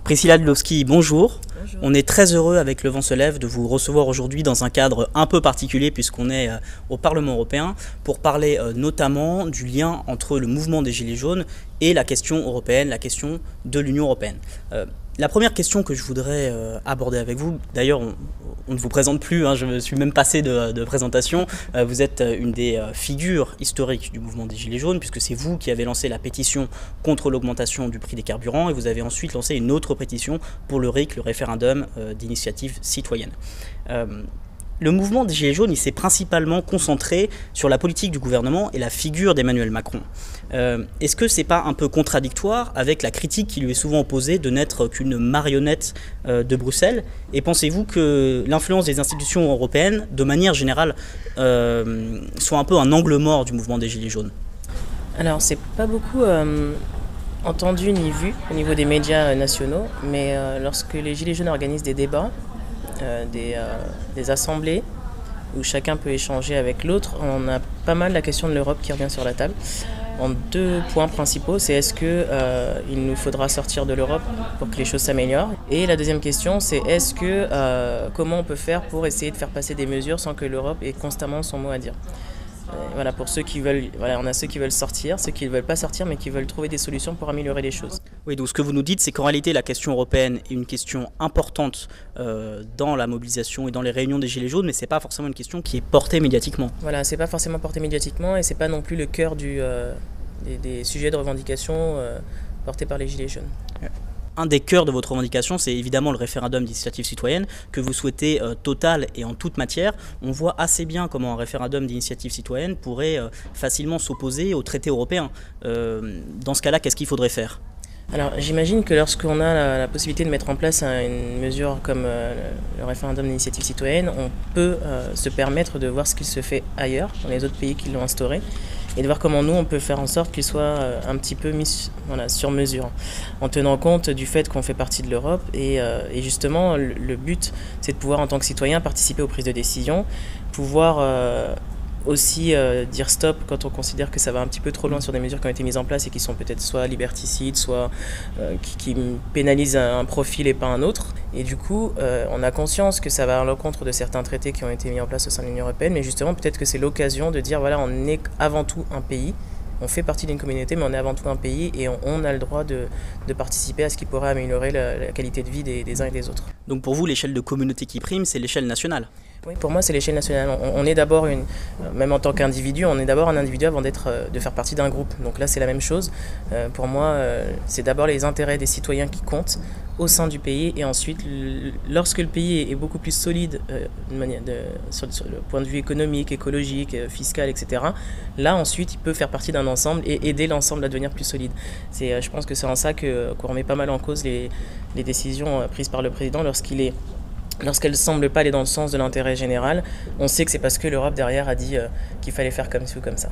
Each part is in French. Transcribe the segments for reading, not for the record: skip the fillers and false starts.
Priscilla Dlowski, bonjour. Bonjour. On est très heureux avec Le Vent se lève de vous recevoir aujourd'hui dans un cadre un peu particulier puisqu'on est au Parlement européen pour parler notamment du lien entre le mouvement des Gilets jaunes et la question européenne, la question de l'Union européenne. La première question que je voudrais aborder avec vous, d'ailleurs on ne vous présente plus, je me suis même passé de présentation, vous êtes une des figures historiques du mouvement des Gilets jaunes puisque c'est vous qui avez lancé la pétition contre l'augmentation du prix des carburants et vous avez ensuite lancé une autre pétition pour le RIC, le référendum d'initiative citoyenne. Le mouvement des Gilets jaunes, il s'est principalement concentré sur la politique du gouvernement et la figure d'Emmanuel Macron. Est-ce que c'est pas un peu contradictoire avec la critique qui lui est souvent opposée de n'être qu'une marionnette de Bruxelles? Et pensez-vous que l'influence des institutions européennes, de manière générale, soit un peu un angle mort du mouvement des Gilets jaunes? Alors, c'est pas beaucoup entendu ni vu au niveau des médias nationaux, mais lorsque les Gilets jaunes organisent des débats, des assemblées où chacun peut échanger avec l'autre, on a pas mal la question de l'Europe qui revient sur la table. En deux points principaux, c'est est-ce qu'il nous faudra sortir de l'Europe pour que les choses s'améliorent? Et la deuxième question, c'est comment on peut faire pour essayer de faire passer des mesures sans que l'Europe ait constamment son mot à dire? Voilà, pour ceux qui veulent, on a ceux qui veulent sortir, ceux qui ne veulent pas sortir, mais qui veulent trouver des solutions pour améliorer les choses. Oui, donc ce que vous nous dites, c'est qu'en réalité, la question européenne est une question importante dans la mobilisation et dans les réunions des Gilets jaunes, mais ce n'est pas forcément une question qui est portée médiatiquement. Voilà, c'est pas forcément porté médiatiquement et c'est pas non plus le cœur des sujets de revendication portés par les Gilets jaunes. Un des cœurs de votre revendication, c'est évidemment le référendum d'initiative citoyenne que vous souhaitez total et en toute matière. On voit assez bien comment un référendum d'initiative citoyenne pourrait facilement s'opposer au traité européen. Dans ce cas-là, qu'est-ce qu'il faudrait faire ? Alors j'imagine que lorsqu'on a la possibilité de mettre en place une mesure comme le référendum d'initiative citoyenne, on peut se permettre de voir ce qui se fait ailleurs, dans les autres pays qui l'ont instauré, et de voir comment nous on peut faire en sorte qu'il soit un petit peu mis sur mesure, en tenant compte du fait qu'on fait partie de l'Europe et justement le but c'est de pouvoir en tant que citoyen participer aux prises de décision, pouvoir aussi dire stop quand on considère que ça va un petit peu trop loin sur des mesures qui ont été mises en place et qui sont peut-être soit liberticides, soit qui pénalisent un profil et pas un autre. Et du coup, on a conscience que ça va à l'encontre de certains traités qui ont été mis en place au sein de l'Union européenne, mais justement peut-être que c'est l'occasion de dire voilà, on est avant tout un pays. On fait partie d'une communauté, mais on est avant tout un pays et on a le droit de participer à ce qui pourrait améliorer la qualité de vie des uns et des autres. Donc pour vous, l'échelle de communauté qui prime, c'est l'échelle nationale? Oui, pour moi, c'est l'échelle nationale. On est d'abord même en tant qu'individu, on est d'abord un individu avant de faire partie d'un groupe. Donc là, c'est la même chose. Pour moi, c'est d'abord les intérêts des citoyens qui comptent au sein du pays. Et ensuite, lorsque le pays est beaucoup plus solide sur le point de vue économique, écologique, fiscal, etc., là, ensuite, il peut faire partie d'un ensemble et aider l'ensemble à devenir plus solide. Je pense que c'est en ça qu'on remet pas mal en cause les décisions prises par le président lorsqu'elle ne semble pas aller dans le sens de l'intérêt général. On sait que c'est parce que l'Europe derrière a dit qu'il fallait faire comme ci ou comme ça.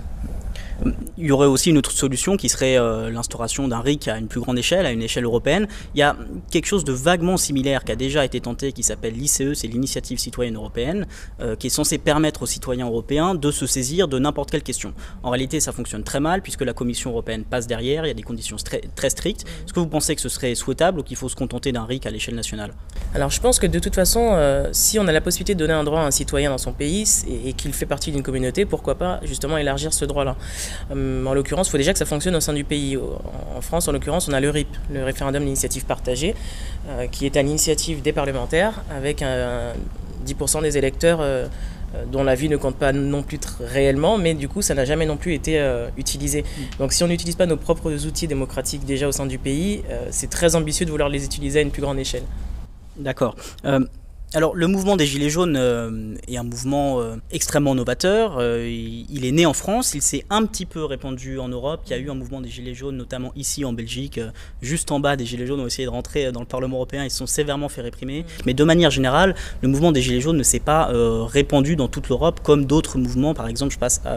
Il y aurait aussi une autre solution qui serait l'instauration d'un RIC à une plus grande échelle, à une échelle européenne. Il y a quelque chose de vaguement similaire qui a déjà été tenté qui s'appelle l'ICE, c'est l'initiative citoyenne européenne, qui est censé permettre aux citoyens européens de se saisir de n'importe quelle question. En réalité, ça fonctionne très mal puisque la Commission européenne passe derrière, il y a des conditions très strictes. Est-ce que vous pensez que ce serait souhaitable ou qu'il faut se contenter d'un RIC à l'échelle nationale? Alors je pense que de toute façon, si on a la possibilité de donner un droit à un citoyen dans son pays et qu'il fait partie d'une communauté, pourquoi pas justement élargir ce droit-là? En l'occurrence, il faut déjà que ça fonctionne au sein du pays. En France, en l'occurrence, on a le RIP, le référendum d'initiative partagée, qui est à l'initiative des parlementaires, avec 10% des électeurs dont la vie ne compte pas non plus réellement, mais du coup, ça n'a jamais non plus été utilisé. Donc si on n'utilise pas nos propres outils démocratiques déjà au sein du pays, c'est très ambitieux de vouloir les utiliser à une plus grande échelle. D'accord. Alors le mouvement des Gilets jaunes est un mouvement extrêmement novateur, il est né en France, il s'est un petit peu répandu en Europe, il y a eu un mouvement des Gilets jaunes notamment ici en Belgique, juste en bas des Gilets jaunes ont essayé de rentrer dans le Parlement européen, ils se sont sévèrement fait réprimer, mais de manière générale le mouvement des Gilets jaunes ne s'est pas répandu dans toute l'Europe comme d'autres mouvements, par exemple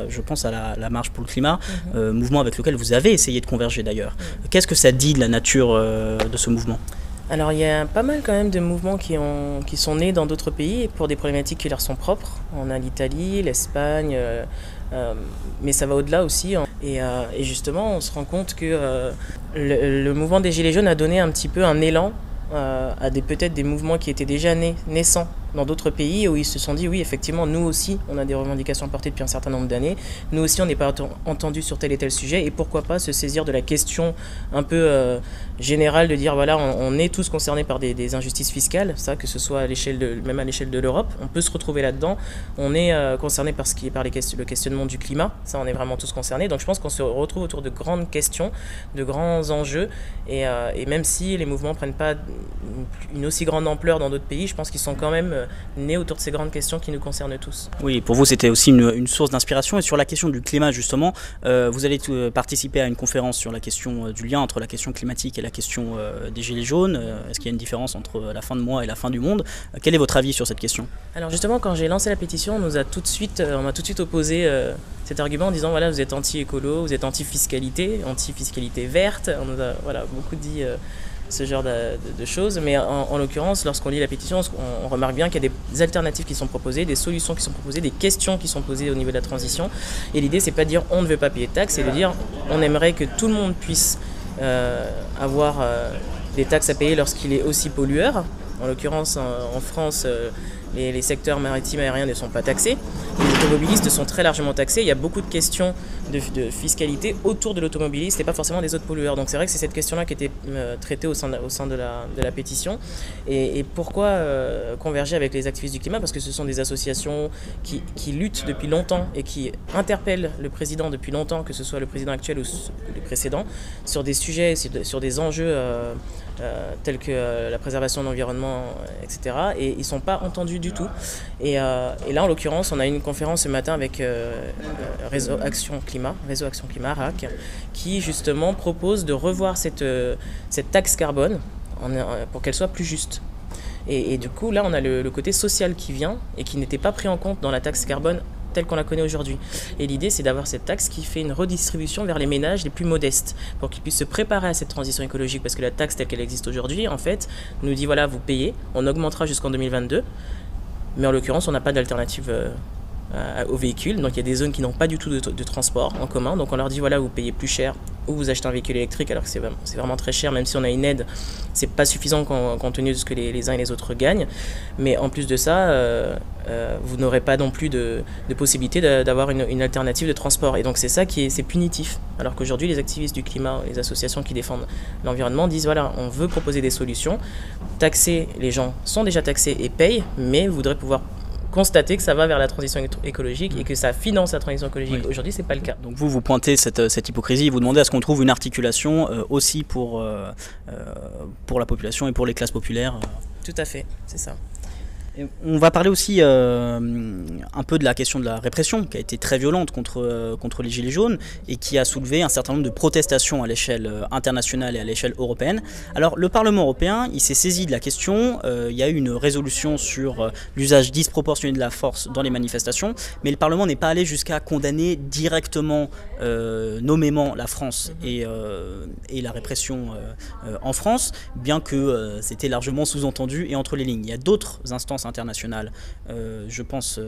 je pense à la marche pour le climat, mouvement avec lequel vous avez essayé de converger d'ailleurs. Qu'est-ce que ça dit de la nature de ce mouvement ? Alors il y a pas mal quand même de mouvements qui sont nés dans d'autres pays pour des problématiques qui leur sont propres. On a l'Italie, l'Espagne, mais ça va au-delà aussi. Et justement, on se rend compte que le mouvement des Gilets jaunes a donné un petit peu un élan à peut-être des mouvements qui étaient déjà naissants dans d'autres pays, où ils se sont dit oui, effectivement, nous aussi on a des revendications portées depuis un certain nombre d'années, nous aussi on n'est pas entendu sur tel et tel sujet, et pourquoi pas se saisir de la question un peu générale de dire voilà, on est tous concernés par des injustices fiscales, ça, que ce soit même à l'échelle de l'Europe, on peut se retrouver là-dedans, on est concerné par le questionnement du climat, ça on est vraiment tous concernés, donc je pense qu'on se retrouve autour de grandes questions, de grands enjeux, et même si les mouvements ne prennent pas une aussi grande ampleur dans d'autres pays, je pense qu'ils sont quand même nés autour de ces grandes questions qui nous concernent tous. Oui, pour vous c'était aussi une source d'inspiration. Et sur la question du climat justement, vous allez participer à une conférence sur la question du lien entre la question climatique et la question des gilets jaunes. Est-ce qu'il y a une différence entre la fin de mois et la fin du monde? Quel est votre avis sur cette question? Alors justement, quand j'ai lancé la pétition, on m'a tout de suite opposé cet argument en disant voilà, vous êtes anti-écolo, vous êtes anti-fiscalité verte. On nous a beaucoup dit ce genre de choses, mais en l'occurrence, lorsqu'on lit la pétition, on remarque bien qu'il y a des alternatives qui sont proposées, des solutions qui sont proposées, des questions qui sont posées au niveau de la transition, et l'idée c'est pas de dire on ne veut pas payer de taxes, c'est de dire on aimerait que tout le monde puisse avoir des taxes à payer lorsqu'il est aussi pollueur. En l'occurrence, en France, les secteurs maritimes et aériens ne sont pas taxés. Les automobilistes sont très largement taxés. Il y a beaucoup de questions de fiscalité autour de l'automobiliste et pas forcément des autres pollueurs. Donc c'est vrai que c'est cette question-là qui était traitée au sein de la pétition. Et pourquoi converger avec les activistes du climat? Parce que ce sont des associations qui luttent depuis longtemps et qui interpellent le président depuis longtemps, que ce soit le président actuel ou les précédents, sur des sujets, sur des enjeux tels que la préservation de l'environnement, etc. Et ils ne sont pas entendus du tout. Et là, en l'occurrence, on a eu une conférence ce matin avec Réseau Action Climat, RAC, qui justement propose de revoir cette taxe carbone pour qu'elle soit plus juste. Et du coup, là, on a le côté social qui vient et qui n'était pas pris en compte dans la taxe carbone telle qu'on la connaît aujourd'hui. Et l'idée, c'est d'avoir cette taxe qui fait une redistribution vers les ménages les plus modestes pour qu'ils puissent se préparer à cette transition écologique, parce que la taxe telle qu'elle existe aujourd'hui, en fait, nous dit voilà, vous payez, on augmentera jusqu'en 2022, mais en l'occurrence, on n'a pas d'alternative aux véhicules, donc il y a des zones qui n'ont pas du tout de transport en commun, donc on leur dit voilà, vous payez plus cher ou vous achetez un véhicule électrique, alors que c'est vraiment très cher, même si on a une aide, c'est pas suffisant compte tenu de ce que les uns et les autres gagnent, mais en plus de ça, vous n'aurez pas non plus de possibilité d'avoir une alternative de transport, et donc c'est ça c'est punitif, alors qu'aujourd'hui les activistes du climat, les associations qui défendent l'environnement disent voilà, on veut proposer des solutions, taxer, les gens sont déjà taxés et payent, mais vous voudrez pouvoir constater que ça va vers la transition écologique et que ça finance la transition écologique. Oui. Aujourd'hui, c'est pas le cas. Donc vous pointez cette hypocrisie, vous demandez à ce qu'on trouve une articulation aussi pour la population et pour les classes populaires. Tout à fait, c'est ça. Et on va parler aussi un peu de la question de la répression qui a été très violente contre les Gilets jaunes et qui a soulevé un certain nombre de protestations à l'échelle internationale et à l'échelle européenne. Alors le Parlement européen, il s'est saisi de la question, il y a eu une résolution sur l'usage disproportionné de la force dans les manifestations, mais le Parlement n'est pas allé jusqu'à condamner directement, nommément la France et la répression en France, bien que c'était largement sous-entendu et entre les lignes. Il y a d'autres instances internationales, je pense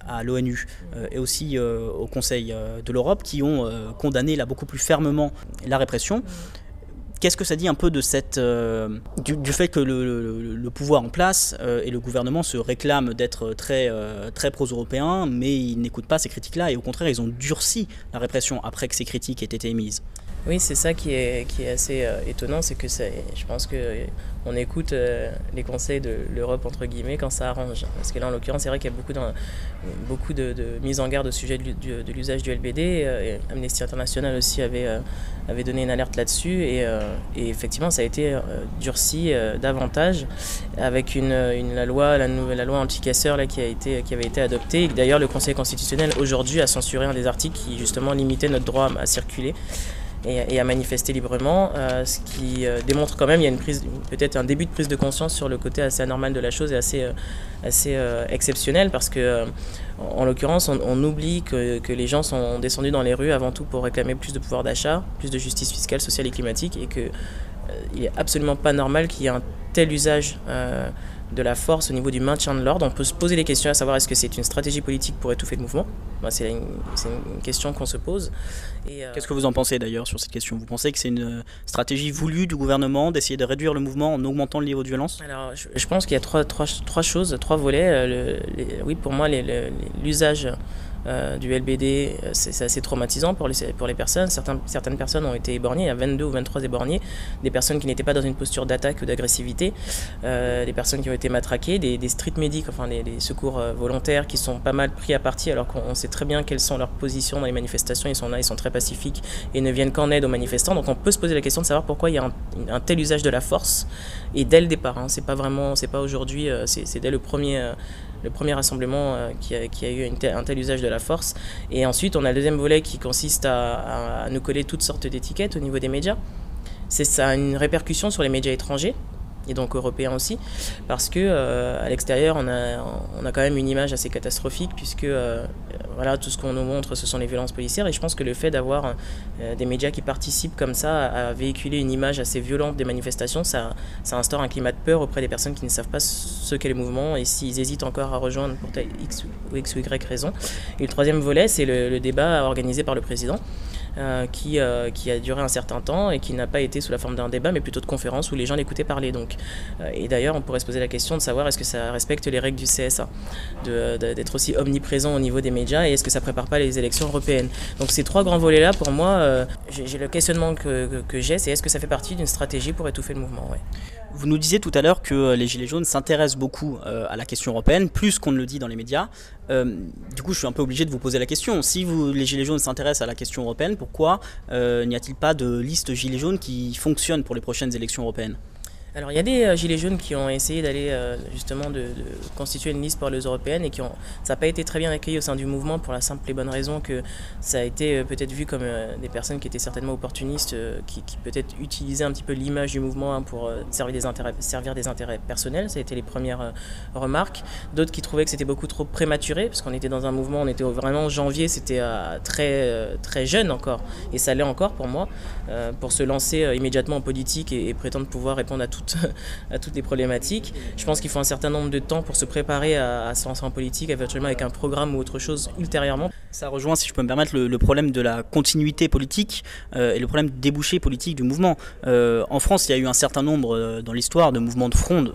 à l'ONU et aussi au Conseil de l'Europe, qui ont condamné là beaucoup plus fermement la répression. Qu'est-ce que ça dit un peu de du fait que le pouvoir en place et le gouvernement se réclament d'être très pro-européens, mais ils n'écoutent pas ces critiques-là et au contraire ils ont durci la répression après que ces critiques aient été émises? Oui, c'est ça qui est assez étonnant, c'est que je pense qu'on écoute les conseils de l'Europe entre guillemets quand ça arrange. Parce que là, en l'occurrence, c'est vrai qu'il y a beaucoup de mises en garde au sujet de l'usage du LBD. Et Amnesty International aussi avait donné une alerte là-dessus. Et effectivement, ça a été durci davantage avec la loi anti-casseurs qui avait été adoptée. D'ailleurs, le Conseil constitutionnel aujourd'hui a censuré un des articles qui justement limitait notre droit à circuler et à manifester librement, ce qui démontre quand même il y a peut-être un début de prise de conscience sur le côté assez anormal de la chose et assez exceptionnel, parce que en l'occurrence on oublie que les gens sont descendus dans les rues avant tout pour réclamer plus de pouvoir d'achat, plus de justice fiscale, sociale et climatique, et que il n'est absolument pas normal qu'il y ait un tel usage de la force, au niveau du maintien de l'ordre. On peut se poser des questions à savoir est-ce que c'est une stratégie politique pour étouffer le mouvement. C'est une question qu'on se pose. Qu'est-ce que vous en pensez d'ailleurs sur cette question? Vous pensez que c'est une stratégie voulue du gouvernement d'essayer de réduire le mouvement en augmentant le niveau de violence? Alors, je pense qu'il y a trois choses, trois volets. Oui, pour moi, l'usage du LBD, c'est assez traumatisant pour les personnes. Certaines personnes ont été éborgnées, il y a 22 ou 23 éborgnés, des personnes qui n'étaient pas dans une posture d'attaque ou d'agressivité, des personnes qui ont été matraquées, des street medics, enfin des secours volontaires qui sont pas mal pris à partie alors qu'on sait très bien quelles sont leurs positions dans les manifestations. Ils sont là, ils sont très pacifiques et ne viennent qu'en aide aux manifestants. Donc on peut se poser la question de savoir pourquoi il y a un tel usage de la force, et dès le départ, hein, c'est pas aujourd'hui, c'est dès le premier rassemblement qui a eu un tel usage de la force. Et ensuite, on a le deuxième volet qui consiste à nous coller toutes sortes d'étiquettes au niveau des médias. Ça a une répercussion sur les médias étrangers, et donc européens aussi, parce que à l'extérieur, on a quand même une image assez catastrophique, puisque voilà, tout ce qu'on nous montre, ce sont les violences policières. Et je pense que le fait d'avoir des médias qui participent comme ça à véhiculer une image assez violente des manifestations, ça instaure un climat de peur auprès des personnes qui ne savent pas ce qu'est le mouvement et s'ils hésitent encore à rejoindre pour telle X ou Y raison. Et le troisième volet, c'est le débat organisé par le président. Qui a duré un certain temps et qui n'a pas été sous la forme d'un débat mais plutôt de conférence où les gens l'écoutaient parler. Donc, et d'ailleurs on pourrait se poser la question de savoir est-ce que ça respecte les règles du CSA, d'être aussi omniprésent au niveau des médias, et est-ce que ça prépare pas les élections européennes. Donc ces trois grands volets là, pour moi, j'ai le questionnement que j'ai, c'est est-ce que ça fait partie d'une stratégie pour étouffer le mouvement. Ouais. Vous nous disiez tout à l'heure que les Gilets jaunes s'intéressent beaucoup à la question européenne, plus qu'on ne le dit dans les médias. Du coup, je suis un peu obligé de vous poser la question. Si les Gilets jaunes s'intéressent à la question européenne, pourquoi n'y a-t-il pas de liste Gilets jaunes qui fonctionne pour les prochaines élections européennes ? Alors il y a des Gilets jaunes qui ont essayé d'aller justement de constituer une liste pour les européennes, et ça n'a pas été très bien accueilli au sein du mouvement, pour la simple et bonne raison que ça a été peut-être vu comme des personnes qui étaient certainement opportunistes, qui peut-être utilisaient un petit peu l'image du mouvement pour servir des intérêts personnels. Ça a été les premières remarques. D'autres qui trouvaient que c'était beaucoup trop prématuré, parce qu'on était dans un mouvement, on était vraiment en janvier, c'était très jeune encore, et ça l'est encore pour moi, pour se lancer immédiatement en politique et prétendre pouvoir répondre à toutes les problématiques. Je pense qu'il faut un certain nombre de temps pour se préparer à se lancer en politique, éventuellement avec un programme ou autre chose ultérieurement. Ça rejoint, si je peux me permettre, le problème de la continuité politique et le problème du débouché politique du mouvement. En France, il y a eu un certain nombre dans l'histoire de mouvements de fronde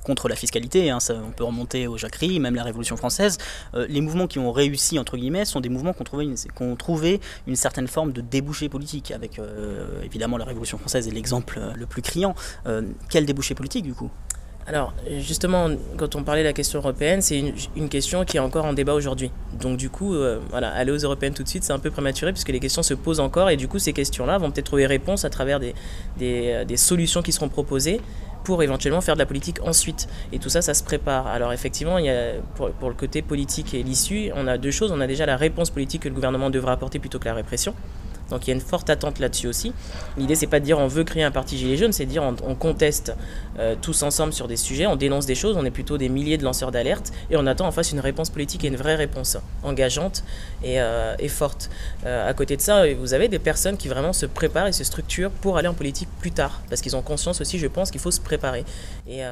contre la fiscalité, hein, on peut remonter aux Jacqueries, même la Révolution française. Les mouvements qui ont réussi, entre guillemets, sont des mouvements qui ont trouvé une certaine forme de débouché politique, avec évidemment la Révolution française est l'exemple le plus criant. Quel débouché politique du coup ? Alors justement, quand on parlait de la question européenne, c'est une question qui est encore en débat aujourd'hui. Donc du coup, voilà, aller aux européennes tout de suite, c'est un peu prématuré puisque les questions se posent encore, et du coup ces questions-là vont peut-être trouver réponse à travers des solutions qui seront proposées pour éventuellement faire de la politique ensuite. Et tout ça, ça se prépare. Alors effectivement, il y a, pour le côté politique et l'issue, on a deux choses. On a déjà la réponse politique que le gouvernement devra apporter plutôt que la répression. Donc il y a une forte attente là-dessus aussi. L'idée, c'est pas de dire on veut créer un parti Gilets jaunes, c'est de dire on conteste tous ensemble sur des sujets, on dénonce des choses, on est plutôt des milliers de lanceurs d'alerte, et on attend en face une réponse politique et une vraie réponse engageante et forte. À côté de ça, vous avez des personnes qui vraiment se préparent et se structurent pour aller en politique plus tard, parce qu'ils ont conscience aussi, je pense, qu'il faut se préparer.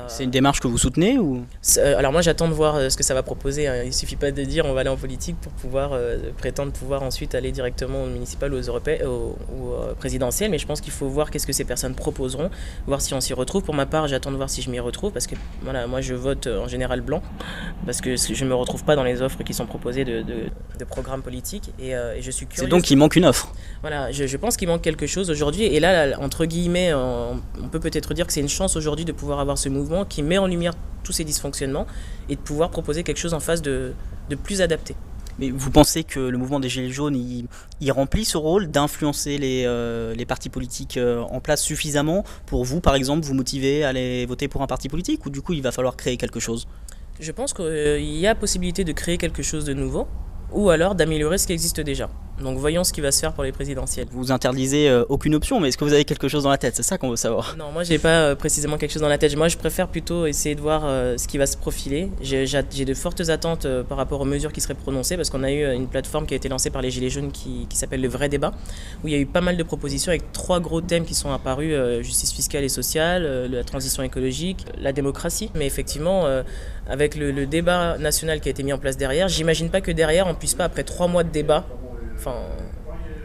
C'est une démarche que vous soutenez ou... Alors moi, j'attends de voir ce que ça va proposer. Il ne suffit pas de dire on va aller en politique pour pouvoir prétendre pouvoir ensuite aller directement au municipal ou aux européennes ou présidentielles, mais je pense qu'il faut voir qu'est-ce que ces personnes proposeront, voir si on s'y retrouve. Pour ma part, j'attends de voir si je m'y retrouve, parce que voilà, moi je vote en général blanc, parce que je ne me retrouve pas dans les offres qui sont proposées de programmes politiques, et je suis curieux. C'est donc qu'il manque une offre. Voilà, je pense qu'il manque quelque chose aujourd'hui, et là, entre guillemets, on peut peut-être dire que c'est une chance aujourd'hui de pouvoir avoir ce mouvement qui met en lumière tous ces dysfonctionnements et de pouvoir proposer quelque chose en face de plus adapté. Mais vous pensez que le mouvement des Gilets jaunes, il remplit ce rôle d'influencer les partis politiques en place suffisamment pour vous, par exemple, vous motiver à aller voter pour un parti politique, ou du coup il va falloir créer quelque chose ? Je pense qu'il y a possibilité de créer quelque chose de nouveau, ou alors d'améliorer ce qui existe déjà. Donc voyons ce qui va se faire pour les présidentielles. Vous interdisez aucune option, mais est-ce que vous avez quelque chose dans la tête? C'est ça qu'on veut savoir. Non, moi j'ai pas précisément quelque chose dans la tête. Moi je préfère plutôt essayer de voir ce qui va se profiler. J'ai de fortes attentes par rapport aux mesures qui seraient prononcées, parce qu'on a eu une plateforme qui a été lancée par les Gilets jaunes qui s'appelle Le Vrai Débat, où il y a eu pas mal de propositions avec 3 gros thèmes qui sont apparus, justice fiscale et sociale, la transition écologique, la démocratie. Mais effectivement, avec le débat national qui a été mis en place derrière, j'imagine pas que derrière on puisse pas, après 3 mois de débat,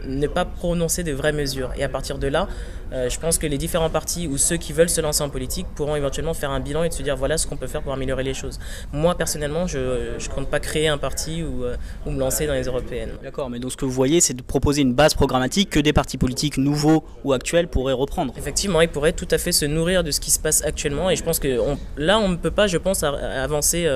ne pas prononcer de vraies mesures. Et à partir de là, je pense que les différents partis ou ceux qui veulent se lancer en politique pourront éventuellement faire un bilan et de se dire voilà ce qu'on peut faire pour améliorer les choses. Moi personnellement, je ne compte pas créer un parti ou me lancer dans les européennes. D'accord, mais donc ce que vous voyez, c'est de proposer une base programmatique que des partis politiques nouveaux ou actuels pourraient reprendre. Effectivement, ils pourraient tout à fait se nourrir de ce qui se passe actuellement, et je pense que là on ne peut pas, je pense, avancer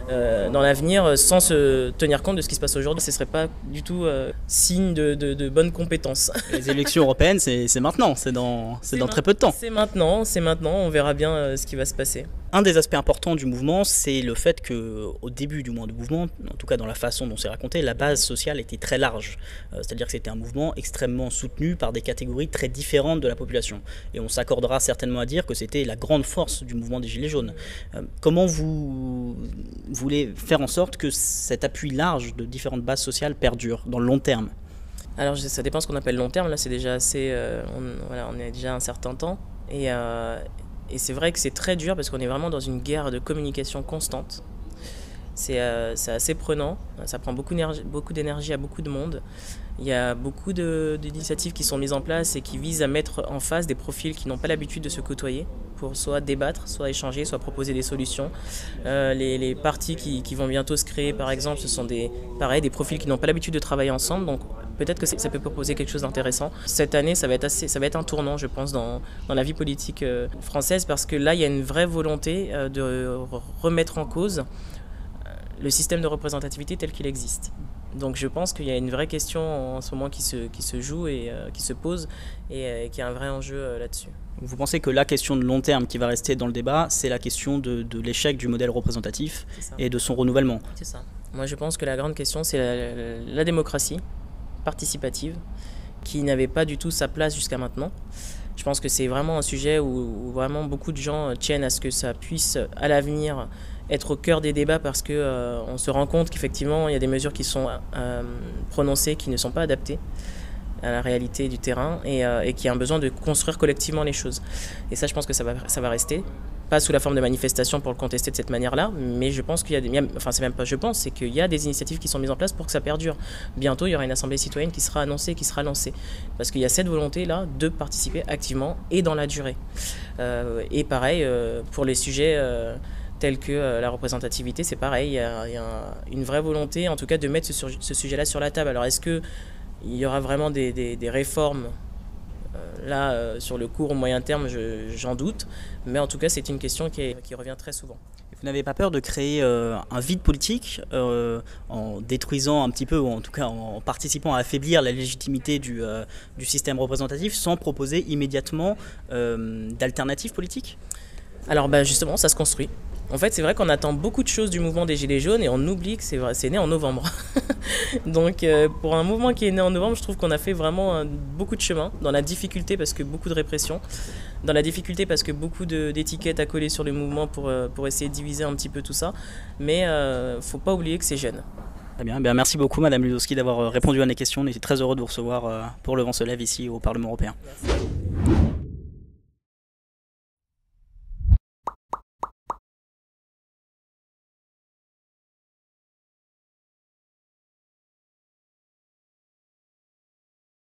dans l'avenir sans se tenir compte de ce qui se passe aujourd'hui. Ce ne serait pas du tout signe de bonnes compétences. Les élections européennes, c'est maintenant, c'est dans très peu de temps. C'est maintenant, on verra bien ce qui va se passer. Un des aspects importants du mouvement, c'est le fait qu'au début du mouvement, en tout cas dans la façon dont c'est raconté, la base sociale était très large. C'est-à-dire que c'était un mouvement extrêmement soutenu par des catégories très différentes de la population. Et on s'accordera certainement à dire que c'était la grande force du mouvement des Gilets jaunes. Comment vous voulez faire en sorte que cet appui large de différentes bases sociales perdure dans le long terme? Alors ça dépend ce qu'on appelle long terme. Là c'est déjà assez, on est déjà un certain temps, et c'est vrai que c'est très dur parce qu'on est vraiment dans une guerre de communication constante. C'est assez prenant, ça prend beaucoup d'énergie à beaucoup de monde. Il y a beaucoup d'initiatives qui sont mises en place et qui visent à mettre en face des profils qui n'ont pas l'habitude de se côtoyer pour soit débattre, soit échanger, soit proposer des solutions. Les partis qui vont bientôt se créer, par exemple, ce sont des profils qui n'ont pas l'habitude de travailler ensemble. Donc peut-être que ça peut proposer quelque chose d'intéressant. Cette année, ça va être un tournant, je pense, dans la vie politique française, parce que là, il y a une vraie volonté de remettre en cause le système de représentativité tel qu'il existe. Donc je pense qu'il y a une vraie question en ce moment qui se joue et qui se pose, et qui a un vrai enjeu là-dessus. Vous pensez que la question de long terme qui va rester dans le débat, c'est la question de l'échec du modèle représentatif et de son renouvellement? C'est ça. Moi je pense que la grande question, c'est la démocratie participative, qui n'avait pas du tout sa place jusqu'à maintenant. Je pense que c'est vraiment un sujet où vraiment beaucoup de gens tiennent à ce que ça puisse à l'avenir être au cœur des débats, parce que on se rend compte qu'effectivement il y a des mesures qui sont prononcées qui ne sont pas adaptées à la réalité du terrain, et qu'il y a un besoin de construire collectivement les choses. Et ça, je pense que ça va rester, pas sous la forme de manifestations pour le contester de cette manière-là, mais je pense qu'il y a c'est même pas je pense, c'est qu'il y a des initiatives qui sont mises en place pour que ça perdure. Bientôt, il y aura une assemblée citoyenne qui sera annoncée, qui sera lancée, parce qu'il y a cette volonté-là de participer activement et dans la durée. Et pareil, pour les sujets tels que la représentativité, c'est pareil, il y a une vraie volonté, en tout cas, de mettre ce sujet-là sur la table. Alors, est-ce qu'il y aura vraiment des réformes là, sur le court ou moyen terme, j'en doute, mais en tout cas, c'est une question qui revient très souvent. Vous n'avez pas peur de créer un vide politique en détruisant un petit peu, ou en tout cas en participant à affaiblir la légitimité du système représentatif, sans proposer immédiatement d'alternatives politiques? Alors justement, ça se construit. En fait, c'est vrai qu'on attend beaucoup de choses du mouvement des Gilets jaunes, et on oublie que c'est né en novembre. Donc pour un mouvement qui est né en novembre, je trouve qu'on a fait vraiment beaucoup de chemin, dans la difficulté parce que beaucoup de répression, dans la difficulté parce que beaucoup d'étiquettes à coller sur le mouvement pour essayer de diviser un petit peu tout ça. Mais faut pas oublier que c'est jeune. Très bien, merci beaucoup Madame Ludowski d'avoir répondu à mes questions. On était très heureux de vous recevoir pour Le Vent se lève ici au Parlement européen. Merci.